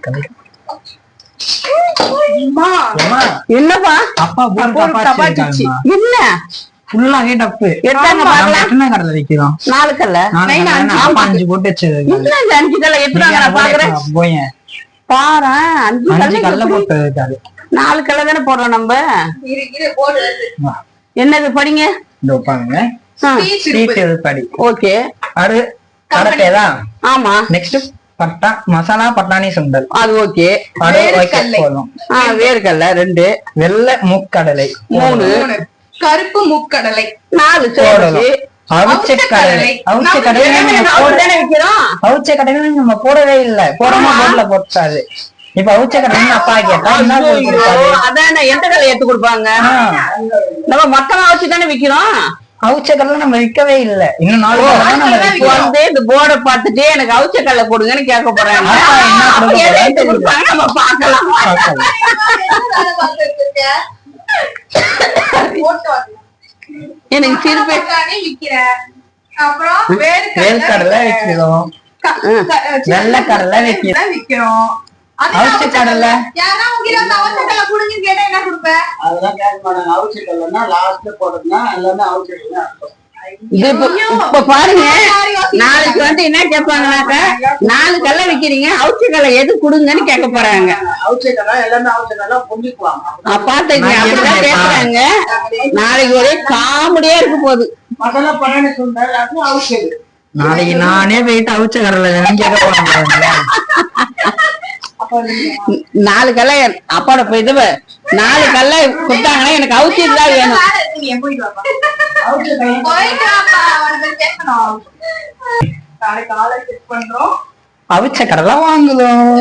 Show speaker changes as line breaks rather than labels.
கடலை.
என்னப்பா
அப்பா
என்ன
ஃபுல்லாவே டப்பு. எத்தனை கடலை வைக்கிறோம்?
4 கடலை.
5 போட்டு வச்சது.
5 கடலை எத்தனை பாக்குறேன் பாரு. 5
கடலை போட்டு இருக்காது.
4 கடலை தானே போடுறோம் நம்ம. என்னது படிங்க
பாருங்க. படி.
ஓகே.
அது கரெக்டா?
ஆமா.
நெக்ஸ்ட் பட்டா மசாலா பட்டாணி சுண்டல்.
அது ஓகே.
போதும்.
வேர்க்கடலை 2.
வெள்ளை மூக்கடலை
3.
கருப்பு மூக்கடலை
4.
அவிச்ச கடலை. அவிச்ச கடலை அவிச்ச கடலை நம்ம போடவே இல்லை. போடாம போட்ல போட்டாது. இப்ப அவிச்ச கடலை அப்பா கேட்டா
அதான எந்த கடலை எடுத்து கொடுப்பாங்க? நம்ம மொத்தமா வச்சு தானே விக்கிறோம்.
அவிச்ச கடலை நம்ம விற்கவே இல்லை. இன்னும் 4
வந்து இந்த போர்டை பார்த்துட்டு எனக்கு அவிச்ச கடலை கொடுங்கன்னு கேட்க போறாங்க. நம்ம பாக்கலாம். எனக்கு சிரிப்பு.
அப்புறம்
வேர்க்கடலை விக்கிறோம். வெள்ளை கடலை விக்கிறோம். அவிச்ச கடலை
இப்ப பாருங்க. நாளைக்கு வந்து என்ன கேட்பாங்கன்னாக்க 4 கடலை விக்கிறீங்க, அவிச்ச கடலை எது கொடுங்கன்னு கேட்க போறாங்க. பாத்துங்க அப்படிதான் கேட்கறாங்க. நாளைக்கு ஒரே காமெடியா இருக்க போகுது.
நாளைக்கு நானே போயிட்டு அவிச்ச கடலை கேட்க போறாங்க.
4 கடலை அப்பாட போயிட்டு 4 கடலை கொடுத்தாங்கன்னா எனக்கு அவிச்சதுதான் வேணும்.
அவிச்ச கடலை வாங்குதோம்.